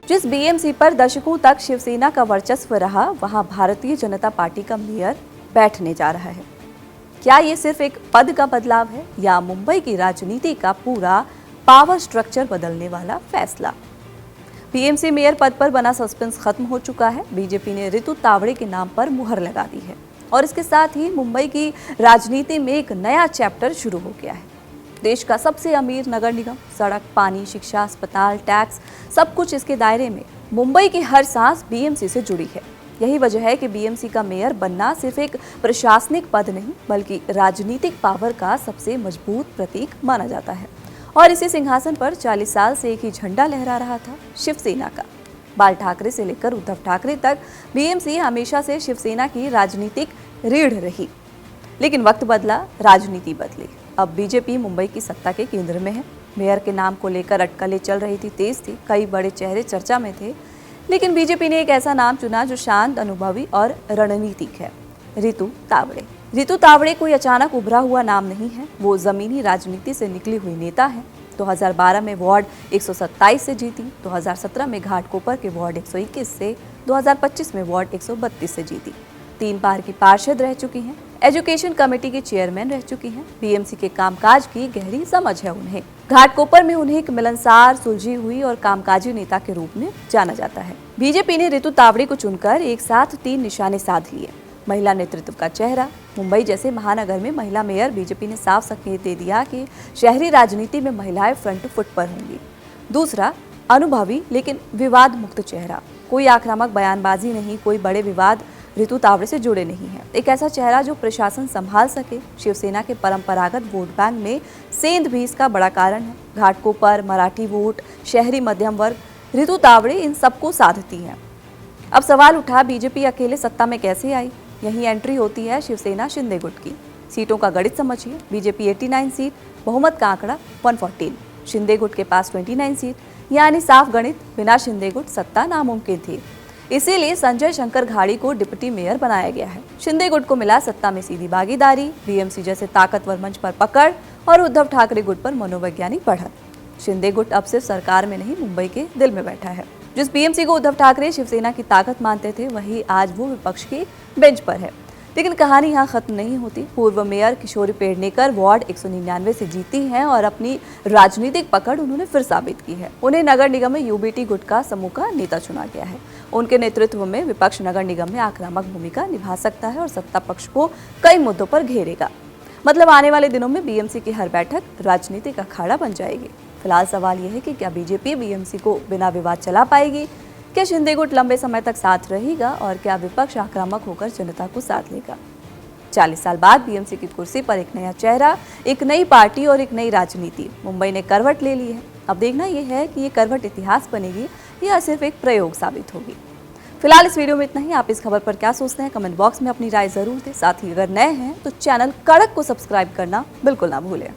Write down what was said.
जिस बीएमसी पर दशकों तक शिवसेना का वर्चस्व रहा, वहां भारतीय जनता पार्टी का मेयर बैठने जा रहा है। क्या ये सिर्फ एक पद का बदलाव है या मुंबई की राजनीति का पूरा पावर स्ट्रक्चर बदलने वाला फैसला? बीएमसी मेयर पद पर बना सस्पेंस खत्म हो चुका है। बीजेपी ने रितु तावड़े के नाम पर मुहर लगा दी है और इसके साथ ही मुंबई की राजनीति में एक नया चैप्टर शुरू हो गया है। देश का सबसे अमीर नगर निगम, सड़क, पानी, शिक्षा, अस्पताल, टैक्स, सब कुछ इसके दायरे में। मुंबई की हर सांस बीएमसी से जुड़ी है। यही वजह है कि बीएमसी का मेयर बनना सिर्फ एक प्रशासनिक पद नहीं, बल्कि राजनीतिक पावर का सबसे मजबूत प्रतीक माना जाता है। और इसी सिंहासन पर 40 साल से एक ही झंडा लहरा रहा था, शिवसेना का। बाल ठाकरे से लेकर उद्धव ठाकरे तक बीएमसी हमेशा से शिवसेना की राजनीतिक रीढ़ रही। लेकिन वक्त बदला, राजनीति बदली। अब बीजेपी मुंबई की सत्ता के केंद्र में है। मेयर के नाम को लेकर अटकलें चल रही थी, तेज थी, कई बड़े चेहरे चर्चा में थे। लेकिन बीजेपी ने एक ऐसा नाम चुना जो शांत, अनुभवी और रणनीतिक है, रितु तावड़े। रितु तावड़े कोई अचानक उभरा हुआ नाम नहीं है, वो जमीनी राजनीति से निकली हुई नेता है। 2012 में वार्ड 127 से जीती, 2017 में घाटकोपर के वार्ड 121 से, 2025 में वार्ड 132 से जीती। 3 बार की पार्षद रह चुकी हैं, एजुकेशन कमेटी की चेयरमैन रह चुकी हैं। बीएमसी के कामकाज की गहरी समझ है उन्हें। घाटकोपर में उन्हें एक मिलनसार, सुलझी हुई और कामकाजी नेता के रूप में जाना जाता है। बीजेपी ने रितु तावड़े को चुनकर एक साथ 3 निशाने साध लिए। महिला नेतृत्व का चेहरा, मुंबई जैसे महानगर में महिला मेयर, बीजेपी ने साफ संकेत दे दिया कि शहरी राजनीति में महिलाएं फ्रंट फुट पर होंगी। दूसरा, अनुभवी लेकिन विवाद मुक्त चेहरा, कोई आक्रामक बयानबाजी नहीं, कोई बड़े विवाद रितु तावड़े से जुड़े नहीं हैं। एक ऐसा चेहरा जो प्रशासन संभाल सके। शिवसेना के परंपरागत वोट बैंक में सेंध भी इसका बड़ा कारण है। घाटकोपर, मराठी वोट, शहरी मध्यम वर्ग, रितु तावड़े इन सबको साधती हैं। अब सवाल उठा, बीजेपी अकेले सत्ता में कैसे आई? यही एंट्री होती है शिवसेना शिंदे गुट की। सीटों का गणित समझिए, बीजेपी 89 सीट, बहुमत का आंकड़ा 114, शिंदे गुट के पास 29 सीट, यानी साफ गणित, बिना शिंदे गुट सत्ता नामुमकिन थी। इसीलिए संजय शंकर घाड़ी को डिप्टी मेयर बनाया गया है। शिंदे गुट को मिला सत्ता में सीधी भागीदारी, बीएमसी जैसे ताकतवर मंच पर पकड़ और उद्धव ठाकरे गुट पर मनोवैज्ञानिक बढ़त। शिंदे गुट अब सिर्फ सरकार में नहीं, मुंबई के दिल में बैठा है। जिस बीएमसी को उद्धव ठाकरे शिवसेना की ताकत मानते थे, वही आज वो विपक्ष की बेंच पर है। लेकिन कहानी यहाँ खत्म नहीं होती। पूर्व मेयर किशोरी पेडनेकर वार्ड 199 से जीती हैं और अपनी राजनीतिक पकड़ उन्होंने फिर साबित की है। उन्हें नगर निगम में यूबीटी गुट का समूह का नेता चुना गया है। उनके नेतृत्व में विपक्ष नगर निगम में आक्रामक भूमिका निभा सकता है और सत्ता पक्ष को कई मुद्दों पर घेरेगा। मतलब आने वाले दिनों में बीएमसी की हर बैठक राजनीति का अखाड़ा बन जाएगी। फिलहाल सवाल यह है कि क्या बीजेपी बीएमसी को बिना विवाद चला पाएगी? क्या शिंदे गुट लंबे समय तक साथ रहेगा और क्या विपक्ष आक्रामक होकर जनता को साथ लेगा? 40 साल बाद बीएमसी की कुर्सी पर एक नया चेहरा, एक नई पार्टी और एक नई राजनीति। मुंबई ने करवट ले ली है। अब देखना यह है कि ये करवट इतिहास बनेगी या सिर्फ एक प्रयोग साबित होगी। फिलहाल इस वीडियो में इतना ही। आप इस खबर पर क्या सोचते हैं, कमेंट बॉक्स में अपनी राय जरूर दें। साथ ही अगर नए हैं तो चैनल कड़क को सब्सक्राइब करना बिल्कुल ना भूलें।